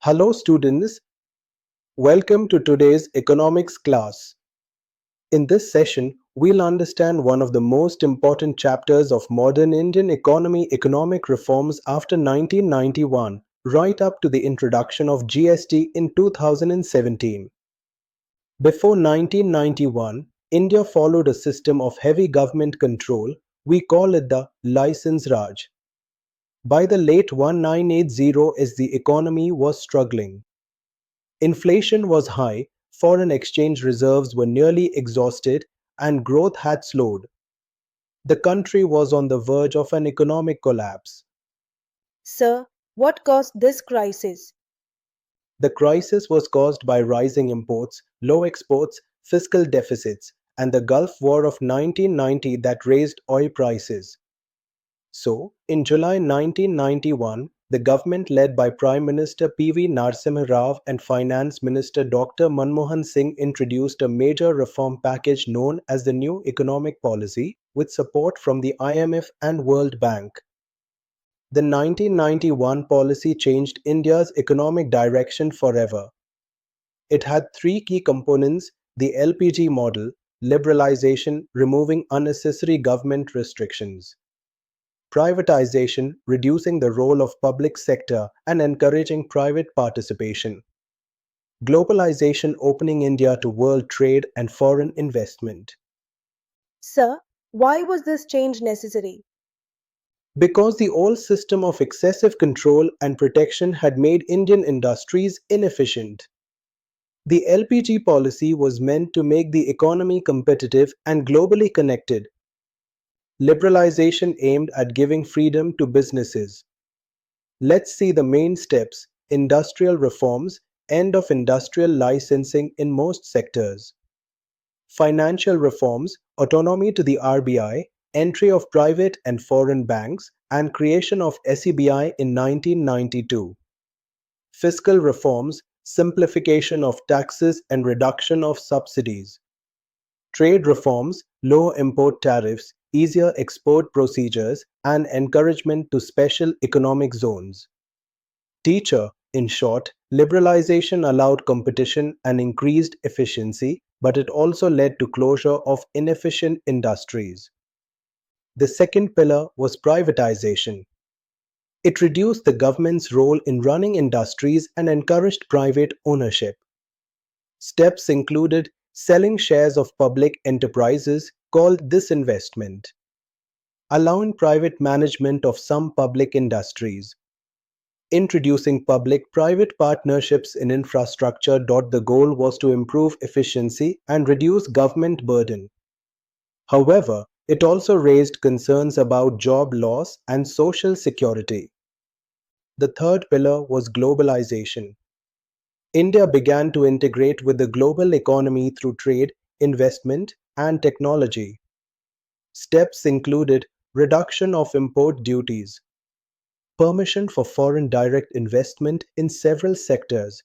Hello students, welcome to today's economics class. In this session, we'll understand one of the most important chapters of modern Indian economy, economic reforms after 1991, right up to the introduction of GST in 2017. Before 1991, India followed a system of heavy government control. We call it the license Raj. By the late 1980s, as the economy was struggling, inflation was high, foreign exchange reserves were nearly exhausted, and growth had slowed. The country was on the verge of an economic collapse. Sir, what caused this crisis? The crisis was caused by rising imports, low exports, fiscal deficits, and the Gulf War of 1990 that raised oil prices. So, in July 1991, the government led by Prime Minister P.V. Narasimha Rao and Finance Minister Dr. Manmohan Singh introduced a major reform package known as the New Economic Policy, with support from the IMF and World Bank. The 1991 policy changed India's economic direction forever. It had three key components: the LPG model, liberalization, removing unnecessary government restrictions; privatization, reducing the role of public sector and encouraging private participation; globalization, opening India to world trade and foreign investment. Sir, why was this change necessary? Because the old system of excessive control and protection had made Indian industries inefficient. The LPG policy was meant to make the economy competitive and globally connected. Liberalization aimed at giving freedom to businesses. Let's see the main steps: industrial reforms, end of industrial licensing in most sectors; financial reforms, autonomy to the RBI, entry of private and foreign banks, and creation of SEBI in 1992; fiscal reforms, simplification of taxes and reduction of subsidies; trade reforms, low import tariffs, easier export procedures, and encouragement to special economic zones. Teacher, in short, liberalization allowed competition and increased efficiency, but it also led to closure of inefficient industries. The second pillar was privatization. It reduced the government's role in running industries and encouraged private ownership. Steps included selling shares of public enterprises called disinvestment, allowing private management of some public industries, introducing public-private partnerships in infrastructure. The goal was to improve efficiency and reduce government burden. However, it also raised concerns about job loss and social security. The third pillar was globalization. India began to integrate with the global economy through trade, investment, and technology. Steps included reduction of import duties, permission for foreign direct investment in several sectors,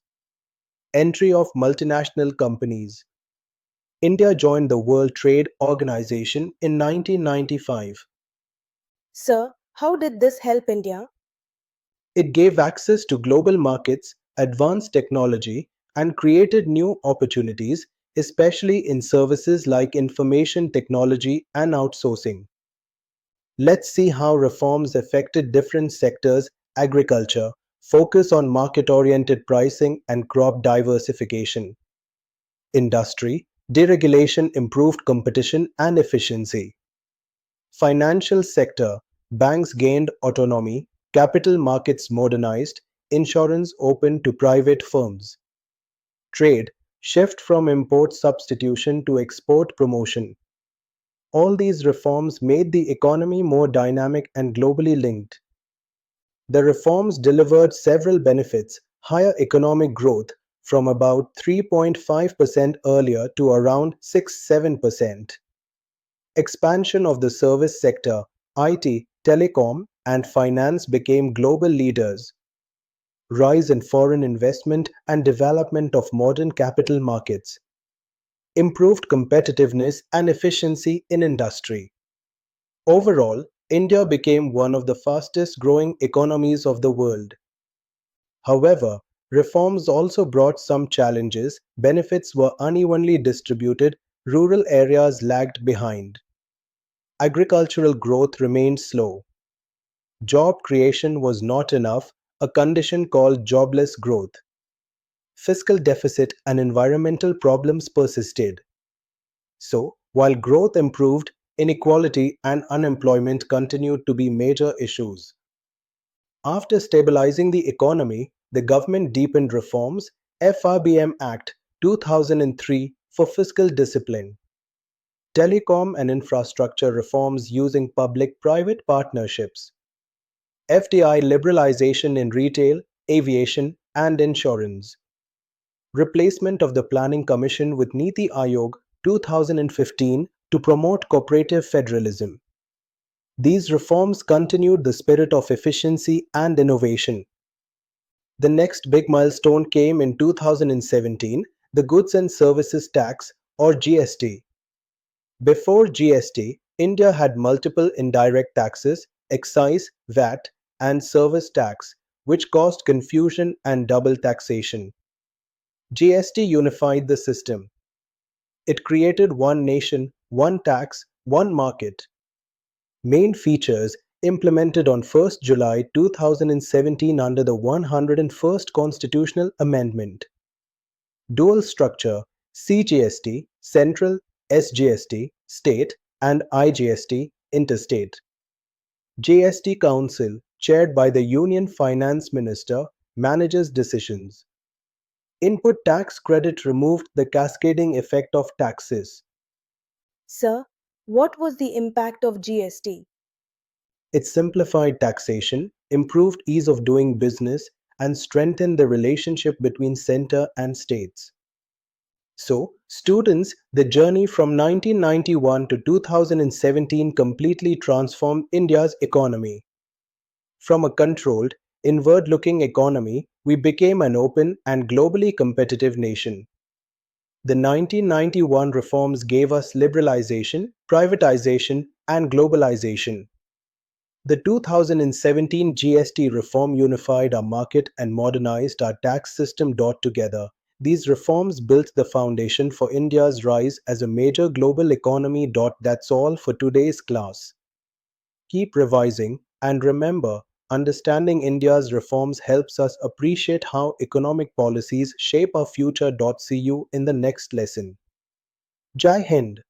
entry of multinational companies. India joined the World Trade Organization in 1995. Sir, how did this help India? It gave access to global markets, advanced technology, and created new opportunities, especially in services like information technology and outsourcing. Let's see how reforms affected different sectors: agriculture, focus on market oriented pricing and crop diversification; industry, deregulation improved competition and efficiency; financial sector, banks gained autonomy, capital markets modernized, insurance opened to private firms; trade, shift from import substitution to export promotion. All these reforms made the economy more dynamic and globally linked. The reforms delivered several benefits: higher economic growth from about 3.5% earlier to around 6-7%; expansion of the service sector, IT, telecom, and finance became global leaders; rise in foreign investment and development of modern capital markets; improved competitiveness and efficiency in industry. Overall, India became one of the fastest growing economies of the world. However, Reforms also brought some challenges. Benefits were unevenly distributed, rural areas lagged behind. Agricultural growth remained slow. Job creation was not enough, a condition called jobless growth. Fiscal deficit and environmental problems persisted. So, while growth improved, inequality and unemployment continued to be major issues. After stabilizing the economy, the government deepened reforms, FRBM Act 2003 for fiscal discipline, telecom and infrastructure reforms using public-private partnerships, FDI liberalization in retail, aviation, and insurance, replacement of the Planning Commission with Niti Aayog 2015 to promote cooperative federalism. These reforms continued the spirit of efficiency and innovation. The next big milestone came in 2017, the Goods and Services Tax or GST. Before GST, India had multiple indirect taxes, excise, VAT, and service tax, which caused confusion and double taxation. GST unified the system. It created one nation, one tax, one market. Main features implemented on 1st July 2017 under the 101st Constitutional Amendment. Dual structure CGST, Central, SGST, State, and IGST, Interstate. GST Council, chaired by the Union Finance Minister, manages decisions. Input tax credit removed the cascading effect of taxes. Sir, what was the impact of GST? It simplified taxation, improved ease of doing business, and strengthened the relationship between center and states. So, students, the journey from 1991 to 2017 completely transformed India's economy. From a controlled, inward looking economy, we became an open and globally competitive nation. The 1991 reforms gave us liberalization, privatization, and globalization. The 2017 GST reform unified our market and modernized our tax system. Together, these reforms built the foundation for India's rise as a major global economy. That's all for today's class. Keep revising and remember, understanding India's reforms helps us appreciate how economic policies shape our future. See you in the next lesson. Jai Hind.